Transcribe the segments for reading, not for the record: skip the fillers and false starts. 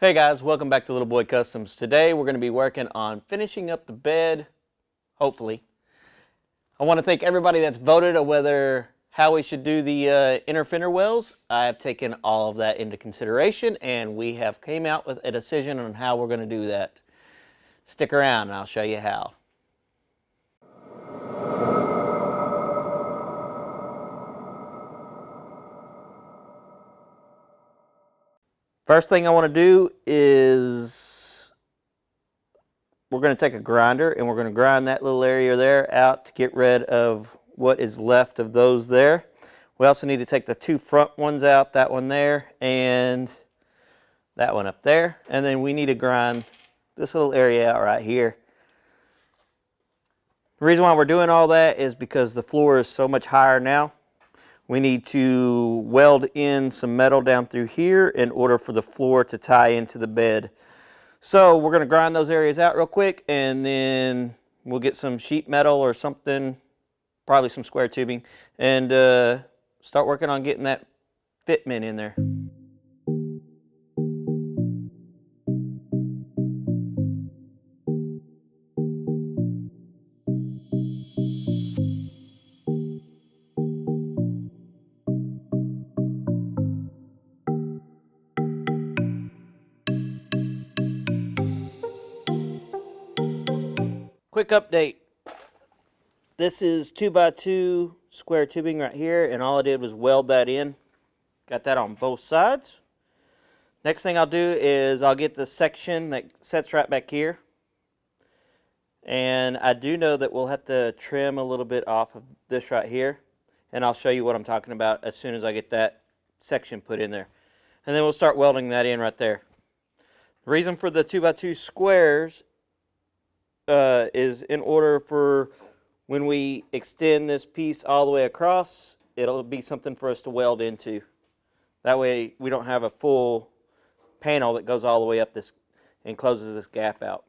Hey guys, welcome back to Little Boy Customs. Today we're going to be working on finishing up the bed, hopefully. I want to thank everybody that's voted on how we should do the inner fender wells. I have taken all of that into consideration and we have came out with a decision on how we're going to do that. Stick around and I'll show you how. First thing I want to do is we're going to take a grinder and we're going to grind that little area there out to get rid of what is left of those there. We also need to take the two front ones out, that one there and that one up there. And then we need to grind this little area out right here. The reason why we're doing all that is because the floor is so much higher now. We need to weld in some metal down through here in order for the floor to tie into the bed. So we're going to grind those areas out real quick and then we'll get some sheet metal or something, probably some square tubing, and start working on getting that fitment in there. Quick update. This is 2x2 square tubing right here, and all I did was weld that in. Got that on both sides. Next thing I'll do is I'll get the section that sets right back here. And I do know that we'll have to trim a little bit off of this right here. And I'll show you what I'm talking about as soon as I get that section put in there. And then we'll start welding that in right there. The reason for the 2x2 squares is in order for when we extend this piece all the way across, it'll be something for us to weld into. That way we don't have a full panel that goes all the way up this and closes this gap out.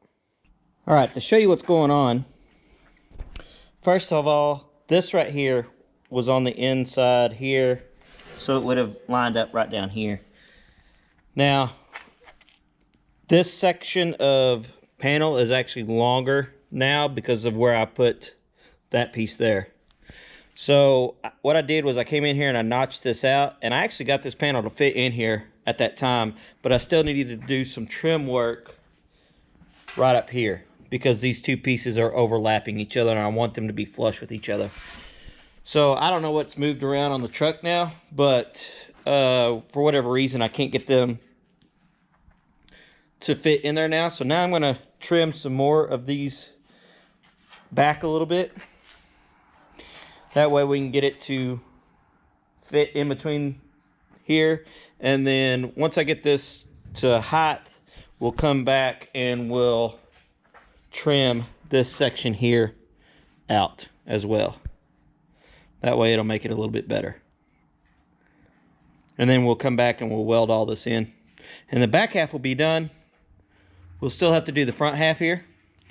All right, to show you what's going on, first of all, this right here was on the inside here, so it would have lined up right down here. Now, this section of panel is actually longer now because of where I put that piece there. So what I did was I came in here and I notched this out, and I actually got this panel to fit in here at that time, but I still needed to do some trim work right up here because these two pieces are overlapping each other and I want them to be flush with each other. So I don't know what's moved around on the truck now, but for whatever reason I can't get them to fit in there now. So now I'm going to trim some more of these back a little bit. That way we can get it to fit in between here. And then once I get this to height, we'll come back and we'll trim this section here out as well. That way it'll make it a little bit better. And then we'll come back and we'll weld all this in. And the back half will be done. We'll still have to do the front half here,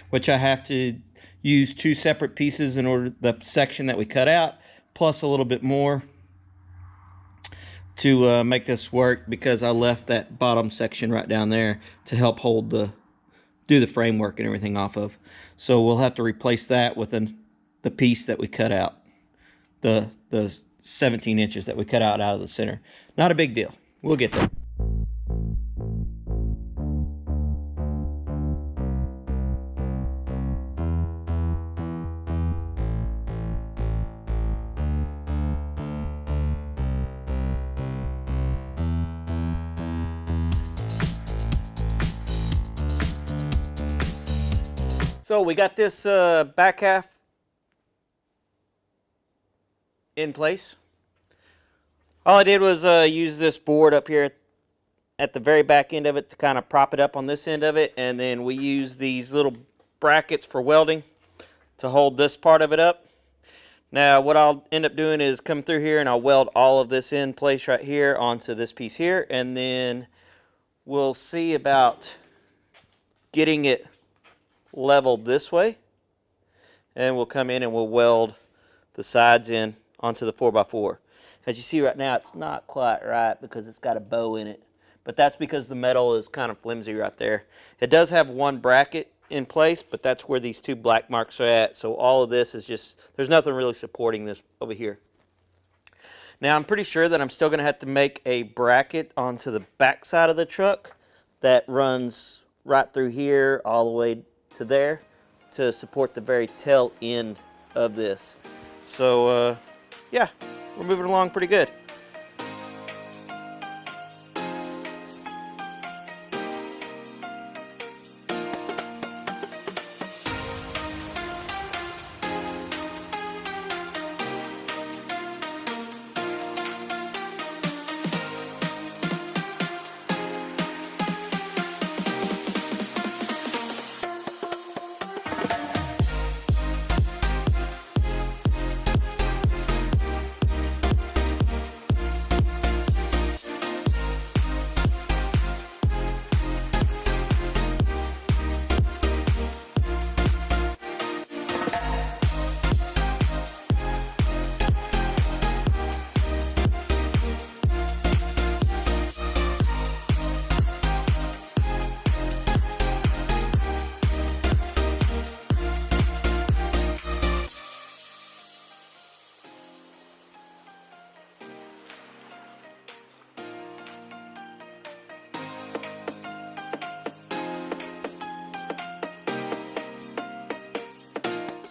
which I have to use two separate pieces in order the section that we cut out, plus a little bit more to make this work because I left that bottom section right down there to help hold do the framework and everything off of. So we'll have to replace that with the piece that we cut out, the 17 inches that we cut out of the center. Not a big deal. We'll get there. So we got this back half in place. All I did was use this board up here at the very back end of it to kind of prop it up on this end of it, and then we use these little brackets for welding to hold this part of it up. Now what I'll end up doing is come through here and I'll weld all of this in place right here onto this piece here, and then we'll see about getting it leveled this way, and we'll come in and we'll weld the sides in onto the 4x4. As you see right now, it's not quite right because it's got a bow in it, but that's because the metal is kind of flimsy right there. It does have one bracket in place, but that's where these two black marks are at. So all of this is just, there's nothing really supporting this over here. Now I'm pretty sure that I'm still going to have to make a bracket onto the back side of the truck that runs right through here all the way to there to support the very tail end of this. So yeah, we're moving along pretty good.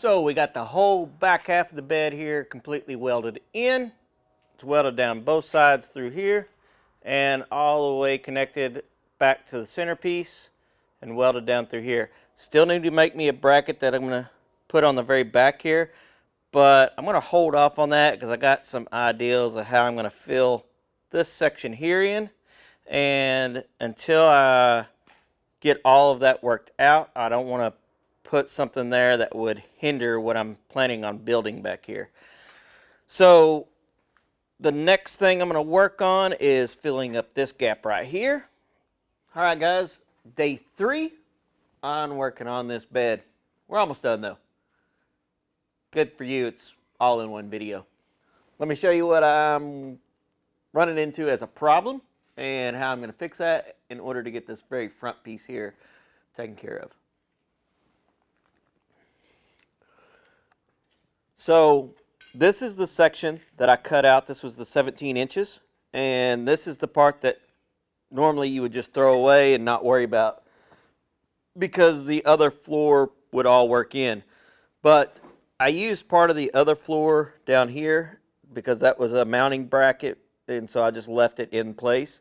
So we got the whole back half of the bed here completely welded in. It's welded down both sides through here and all the way connected back to the centerpiece and welded down through here. Still need to make me a bracket that I'm going to put on the very back here, but I'm going to hold off on that because I got some ideas of how I'm going to fill this section here in, and until I get all of that worked out, I don't want to put something there that would hinder what I'm planning on building back here. So the next thing I'm going to work on is filling up this gap right here. All right, guys, day 3 on working on this bed. We're almost done though. Good for you, it's all in one video. Let me show you what I'm running into as a problem and how I'm going to fix that in order to get this very front piece here taken care of. So this is the section that I cut out. This was the 17 inches, and this is the part that normally you would just throw away and not worry about because the other floor would all work in. But I used part of the other floor down here because that was a mounting bracket, and so I just left it in place.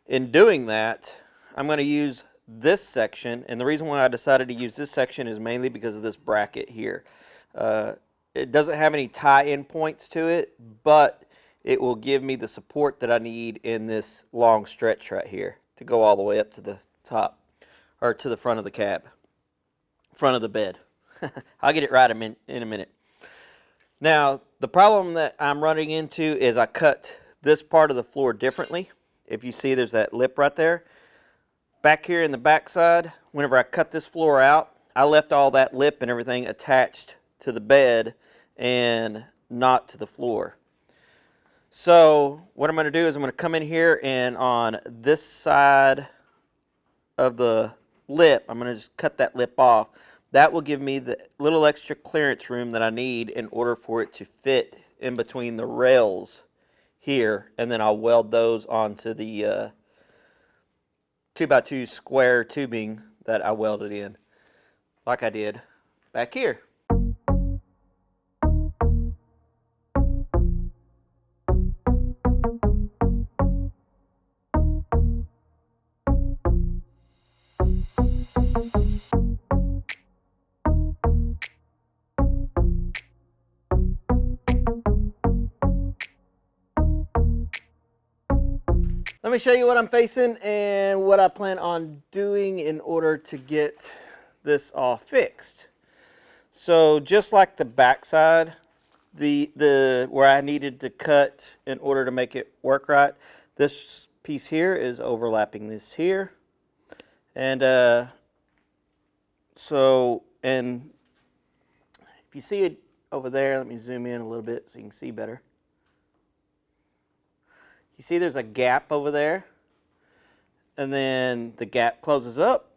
In doing that, I'm going to use this section, and the reason why I decided to use this section is mainly because of this bracket here. It doesn't have any tie-in points to it, but it will give me the support that I need in this long stretch right here to go all the way up to the top, or to the front of the cab, front of the bed. I'll get it right in a minute. Now, the problem that I'm running into is I cut this part of the floor differently. If you see, there's that lip right there. Back here in the back side, whenever I cut this floor out, I left all that lip and everything attached to the bed and not to the floor. So what I'm going to do is I'm going to come in here, and on this side of the lip, I'm going to just cut that lip off. That will give me the little extra clearance room that I need in order for it to fit in between the rails here, and then I'll weld those onto the 2x2 square tubing that I welded in, like I did back here. Let me show you what I'm facing and what I plan on doing in order to get this all fixed. So just like the back side, where I needed to cut in order to make it work right, this piece here is overlapping this here. And and if you see it over there, let me zoom in a little bit so you can see better. You see there's a gap over there. and then the gap closes up,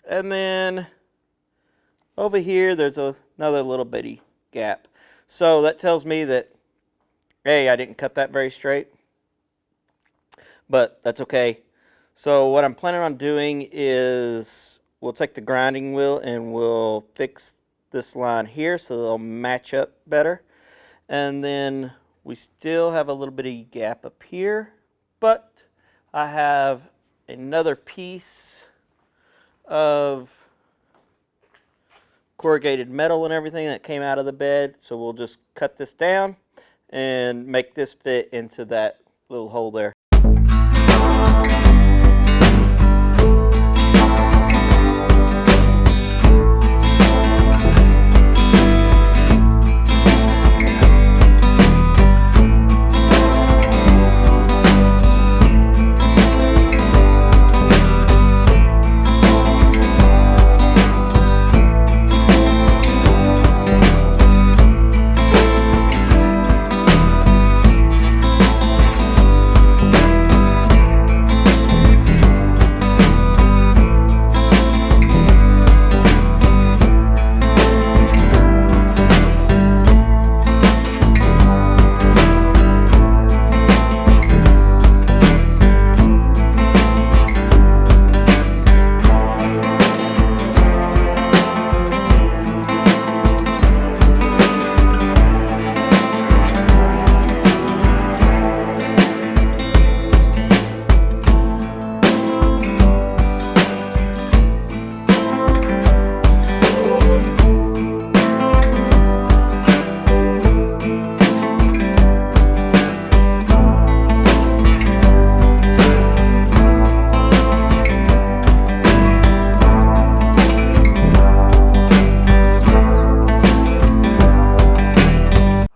and then over here there's another little bitty gap. So that tells me that, hey, I didn't cut that very straight, but that's okay. So what I'm planning on doing is we'll take the grinding wheel and we'll fix this line here so they'll match up better. And then we still have a little bitty gap up here, but I have another piece of corrugated metal and everything that came out of the bed, so we'll just cut this down and make this fit into that little hole there.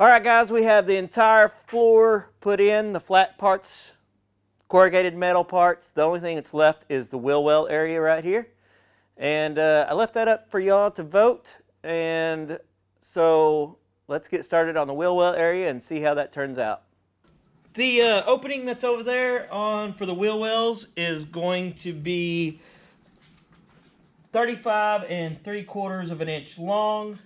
Alright guys, we have the entire floor put in, the flat parts, corrugated metal parts. The only thing that's left is the wheel well area right here. And I left that up for y'all to vote. And so let's get started on the wheel well area and see how that turns out. The opening that's over there for the wheel wells is going to be 35 3/4 of an inch long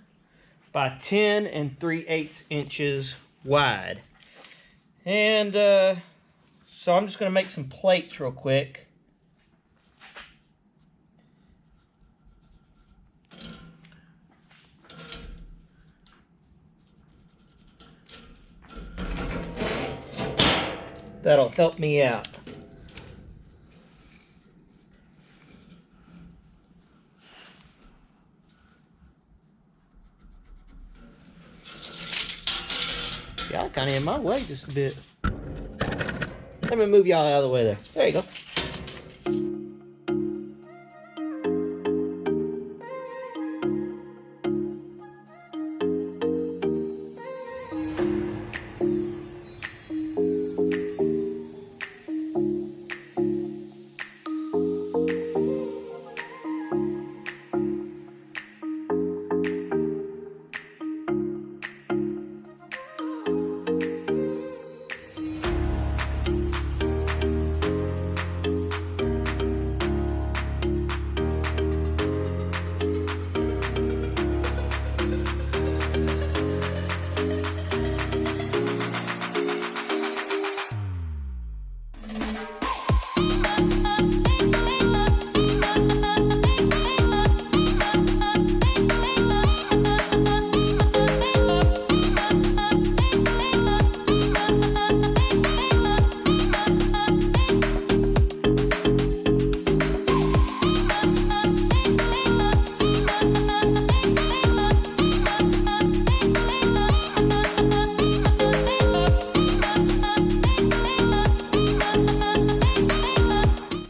by 10 3/8 inches wide. And so I'm just going to make some plates real quick. That'll help me out. Y'all kind of in my way just a bit. Let me move y'all out of the way there. There you go.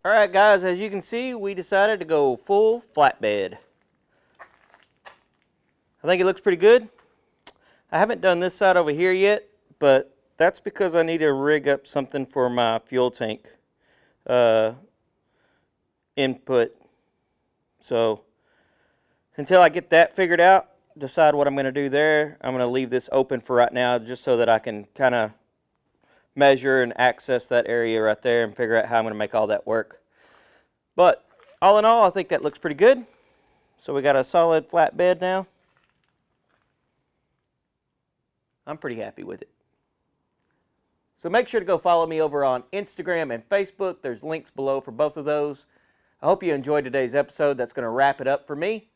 Alright guys, as you can see, we decided to go full flatbed. I think it looks pretty good. I haven't done this side over here yet, but that's because I need to rig up something for my fuel tank input. So until I get that figured out, decide what I'm going to do there, I'm going to leave this open for right now just so that I can kind of measure and access that area right there and figure out how I'm going to make all that work. But all in all, I think that looks pretty good. So we got a solid flat bed now. I'm pretty happy with it. So make sure to go follow me over on Instagram and Facebook. There's links below for both of those. I hope you enjoyed today's episode. That's going to wrap it up for me.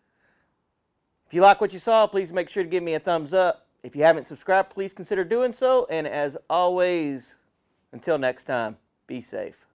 If you like what you saw, please make sure to give me a thumbs up. If you haven't subscribed, please consider doing so. And as always, until next time, be safe.